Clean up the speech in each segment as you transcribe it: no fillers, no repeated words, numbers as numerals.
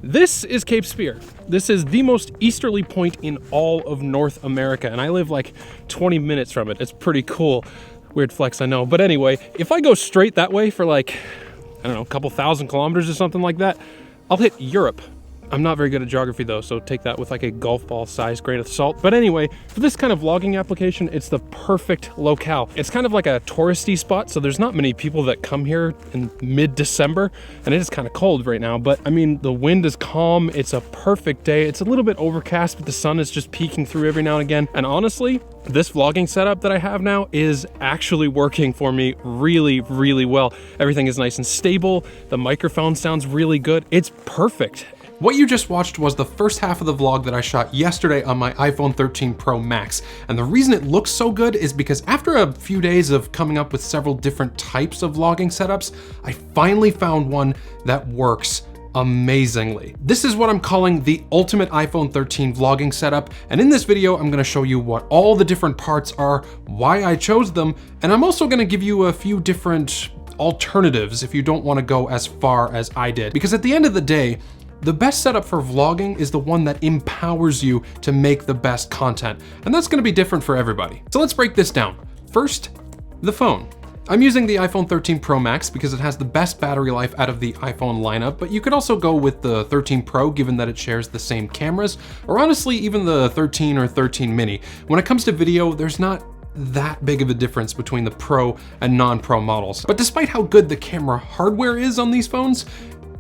This is Cape Spear. This is the most easterly point in all of North America, and I live like 20 minutes from it. It's pretty cool. Weird flex, I know. But anyway, if I go straight that way for like, I don't know, a couple thousand kilometers or something like that, I'll hit Europe. I'm not very good at geography though, so take that with like a golf ball sized grain of salt. But anyway, for this kind of vlogging application, it's the perfect locale. It's kind of like a touristy spot, so there's not many people that come here in mid-December, and it is kind of cold right now, but I mean, the wind is calm, it's a perfect day. It's a little bit overcast, but the sun is just peeking through every now and again. And honestly, this vlogging setup that I have now is actually working for me really, really well. Everything is nice and stable. The microphone sounds really good. It's perfect. What you just watched was the first half of the vlog that I shot yesterday on my iPhone 13 Pro Max. And the reason it looks so good is because after a few days of coming up with several different types of vlogging setups, I finally found one that works amazingly. This is what I'm calling the ultimate iPhone 13 vlogging setup. And in this video, I'm gonna show you what all the different parts are, why I chose them, and I'm also gonna give you a few different alternatives if you don't wanna go as far as I did. Because at the end of the day, the best setup for vlogging is the one that empowers you to make the best content. And that's gonna be different for everybody. So let's break this down. First, the phone. I'm using the iPhone 13 Pro Max because it has the best battery life out of the iPhone lineup, but you could also go with the 13 Pro given that it shares the same cameras, or honestly, even the 13 or 13 mini. When it comes to video, there's not that big of a difference between the Pro and non-Pro models. But despite how good the camera hardware is on these phones,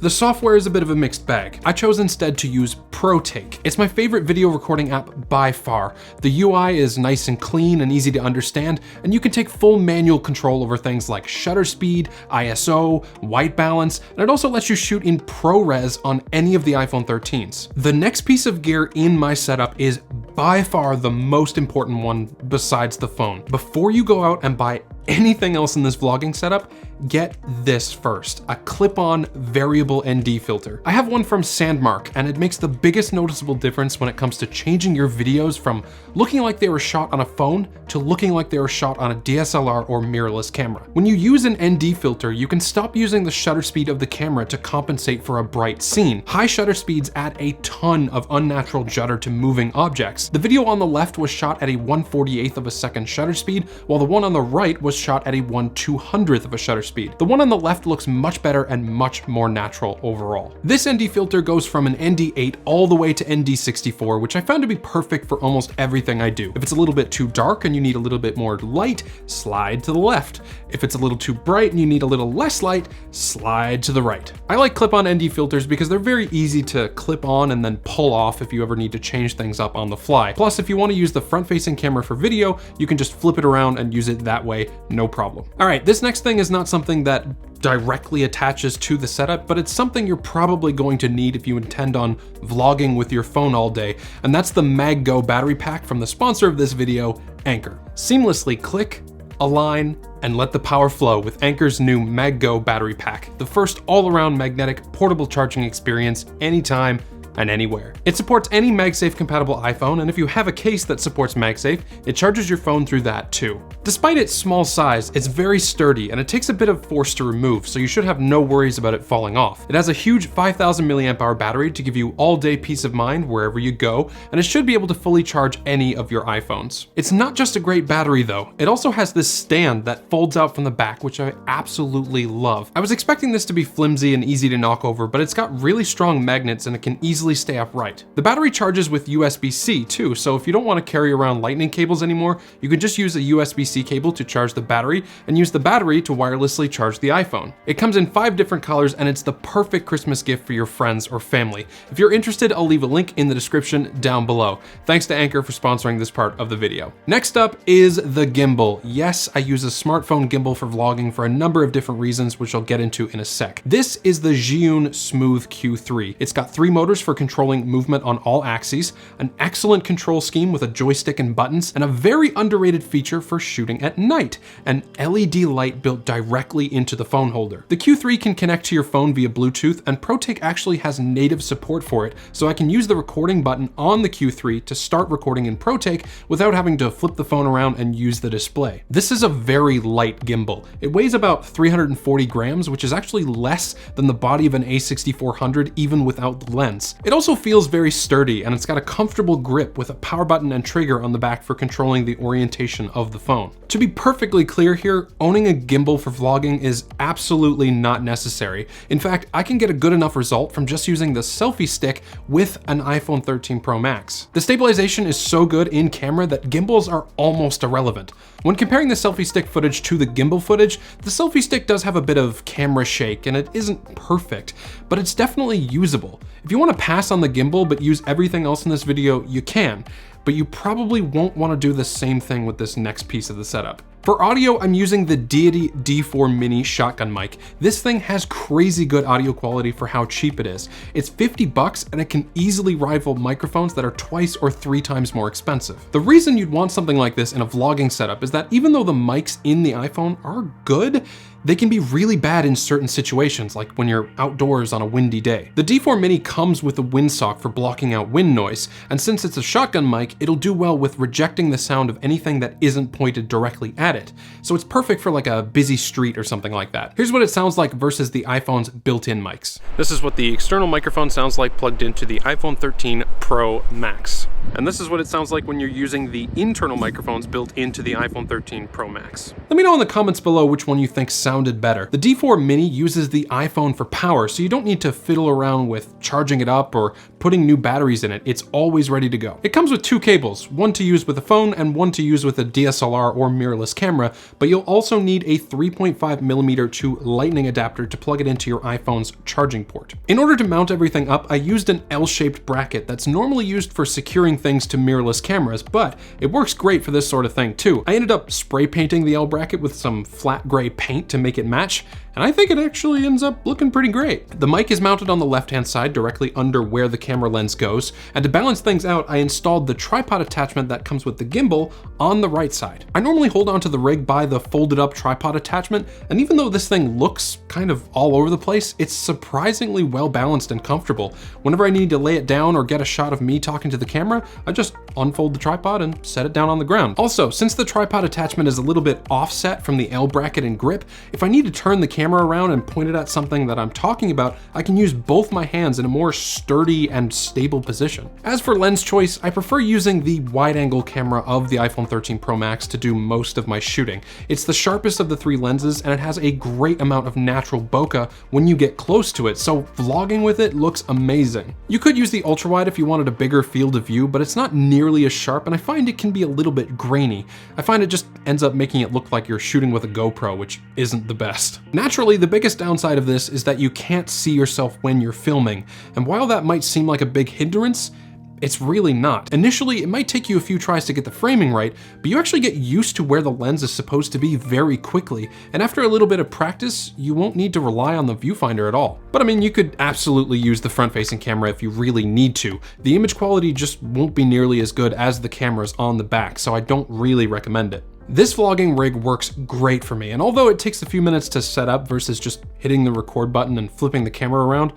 the software is a bit of a mixed bag. I chose instead to use ProTake. It's my favorite video recording app by far. The UI is nice and clean and easy to understand, and you can take full manual control over things like shutter speed, ISO, white balance, and it also lets you shoot in ProRes on any of the iPhone 13s. The next piece of gear in my setup is by far the most important one besides the phone. Before you go out and buy anything else in this vlogging setup, get this first, a clip-on variable ND filter. I have one from Sandmark, and it makes the biggest noticeable difference when it comes to changing your videos from looking like they were shot on a phone to looking like they were shot on a DSLR or mirrorless camera. When you use an ND filter, you can stop using the shutter speed of the camera to compensate for a bright scene. High shutter speeds add a ton of unnatural judder to moving objects. The video on the left was shot at a 1/48th of a second shutter speed, while the one on the right was shot at a 1/200th of a shutter speed. The one on the left looks much better and much more natural overall. This ND filter goes from an ND8 all the way to ND64, which I found to be perfect for almost everything I do. If it's a little bit too dark and you need a little bit more light, slide to the left. If it's a little too bright and you need a little less light, slide to the right. I like clip-on ND filters because they're very easy to clip on and then pull off if you ever need to change things up on the fly. Plus, if you want to use the front-facing camera for video, you can just flip it around and use it that way, no problem. All right, this next thing is not something that directly attaches to the setup, but it's something you're probably going to need if you intend on vlogging with your phone all day, and that's the MagGo battery pack from the sponsor of this video, Anker. Seamlessly click, align, and let the power flow with Anker's new MagGo battery pack, the first all-around magnetic portable charging experience anytime and anywhere. It supports any MagSafe compatible iPhone, and if you have a case that supports MagSafe, it charges your phone through that too. Despite its small size, it's very sturdy and it takes a bit of force to remove, so you should have no worries about it falling off. It has a huge 5,000 milliamp hour battery to give you all-day peace of mind wherever you go, and it should be able to fully charge any of your iPhones. It's not just a great battery though, it also has this stand that folds out from the back, which I absolutely love. I was expecting this to be flimsy and easy to knock over, but it's got really strong magnets and it can easily stay upright. The battery charges with USB-C too, so if you don't want to carry around lightning cables anymore, you can just use a USB-C cable to charge the battery and use the battery to wirelessly charge the iPhone. It comes in 5 different colors and it's the perfect Christmas gift for your friends or family. If you're interested, I'll leave a link in the description down below. Thanks to Anker for sponsoring this part of the video. Next up is the gimbal. Yes, I use a smartphone gimbal for vlogging for a number of different reasons, which I'll get into in a sec. This is the Zhiyun Smooth Q3. It's got 3 motors for for controlling movement on all axes, an excellent control scheme with a joystick and buttons, and a very underrated feature for shooting at night, an LED light built directly into the phone holder. The Q3 can connect to your phone via Bluetooth, and ProTake actually has native support for it, so I can use the recording button on the Q3 to start recording in ProTake without having to flip the phone around and use the display. This is a very light gimbal. It weighs about 340 grams, which is actually less than the body of an A6400 even without the lens. It also feels very sturdy, and it's got a comfortable grip with a power button and trigger on the back for controlling the orientation of the phone. To be perfectly clear here, owning a gimbal for vlogging is absolutely not necessary. In fact, I can get a good enough result from just using the selfie stick with an iPhone 13 Pro Max. The stabilization is so good in camera that gimbals are almost irrelevant. When comparing the selfie stick footage to the gimbal footage, the selfie stick does have a bit of camera shake and it isn't perfect, but it's definitely usable. If you want to pass on the gimbal but use everything else in this video, you can, but you probably won't want to do the same thing with this next piece of the setup. For audio, I'm using the Deity D4 Mini shotgun mic. This thing has crazy good audio quality for how cheap it is. It's 50 bucks and it can easily rival microphones that are twice or 3 times more expensive. The reason you'd want something like this in a vlogging setup is that even though the mics in the iPhone are good, they can be really bad in certain situations, like when you're outdoors on a windy day. The D4 Mini comes with a windsock for blocking out wind noise, and since it's a shotgun mic, it'll do well with rejecting the sound of anything that isn't pointed directly at it. So it's perfect for like a busy street or something like that. Here's what it sounds like versus the iPhone's built-in mics. This is what the external microphone sounds like plugged into the iPhone 13 Pro Max. And this is what it sounds like when you're using the internal microphones built into the iPhone 13 Pro Max. Let me know in the comments below which one you think sounded better. The D4 Mini uses the iPhone for power, so you don't need to fiddle around with charging it up or putting new batteries in it. It's always ready to go. It comes with 2 cables, one to use with a phone and one to use with a DSLR or mirrorless camera, but you'll also need a 3.5mm to Lightning adapter to plug it into your iPhone's charging port. In order to mount everything up, I used an L-shaped bracket that's normally used for securing things to mirrorless cameras, but it works great for this sort of thing too. I ended up spray painting the L bracket with some flat gray paint to make it match, and I think it actually ends up looking pretty great. The mic is mounted on the left-hand side directly under where the camera lens goes, and to balance things out, I installed the tripod attachment that comes with the gimbal on the right side. I normally hold onto the rig by the folded up tripod attachment, and even though this thing looks kind of all over the place, it's surprisingly well balanced and comfortable. Whenever I need to lay it down or get a shot of me talking to the camera, I just unfold the tripod and set it down on the ground. Also, since the tripod attachment is a little bit offset from the L bracket and grip, if I need to turn the camera around and point it at something that I'm talking about, I can use both my hands in a more sturdy and stable position. As for lens choice, I prefer using the wide-angle camera of the iPhone 13 Pro Max to do most of my shooting. It's the sharpest of the 3 lenses, and it has a great amount of natural bokeh when you get close to it, so vlogging with it looks amazing. You could use the ultra-wide if you wanted a bigger field of view, but it's not nearly as sharp, and I find it can be a little bit grainy. I find it just ends up making it look like you're shooting with a GoPro, which isn't the best. Naturally, the biggest downside of this is that you can't see yourself when you're filming, and while that might seem like a big hindrance, it's really not. Initially, it might take you a few tries to get the framing right, but you actually get used to where the lens is supposed to be very quickly, and after a little bit of practice, you won't need to rely on the viewfinder at all. But I mean, you could absolutely use the front-facing camera if you really need to. The image quality just won't be nearly as good as the cameras on the back, so I don't really recommend it. This vlogging rig works great for me, and although it takes a few minutes to set up versus just hitting the record button and flipping the camera around,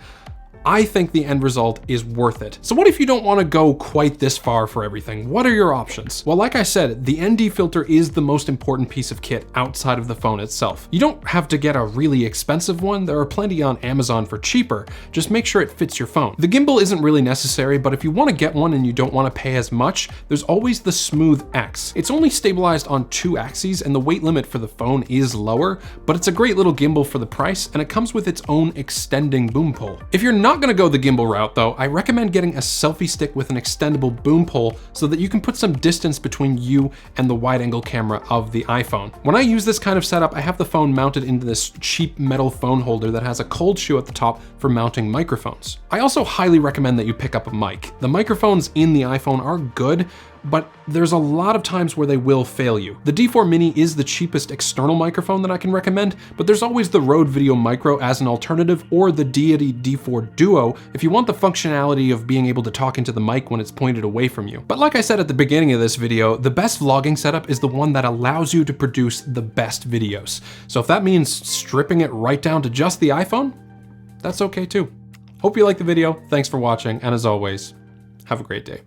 I think the end result is worth it. So what if you don't want to go quite this far for everything? What are your options? Well, like I said, the ND filter is the most important piece of kit outside of the phone itself. You don't have to get a really expensive one. There are plenty on Amazon for cheaper. Just make sure it fits your phone. The gimbal isn't really necessary, but if you want to get one and you don't want to pay as much, there's always the Smooth X. It's only stabilized on 2 axes and the weight limit for the phone is lower, but it's a great little gimbal for the price, and it comes with its own extending boom pole. If you're not gonna go the gimbal route though, I recommend getting a selfie stick with an extendable boom pole so that you can put some distance between you and the wide angle camera of the iPhone. When I use this kind of setup, I have the phone mounted into this cheap metal phone holder that has a cold shoe at the top for mounting microphones. I also highly recommend that you pick up a mic. The microphones in the iPhone are good, but there's a lot of times where they will fail you. The D4 Mini is the cheapest external microphone that I can recommend, but there's always the Rode Video Micro as an alternative, or the Deity D4 Duo if you want the functionality of being able to talk into the mic when it's pointed away from you. But like I said at the beginning of this video, the best vlogging setup is the one that allows you to produce the best videos. So if that means stripping it right down to just the iPhone, that's okay too. Hope you liked the video, thanks for watching, and as always, have a great day.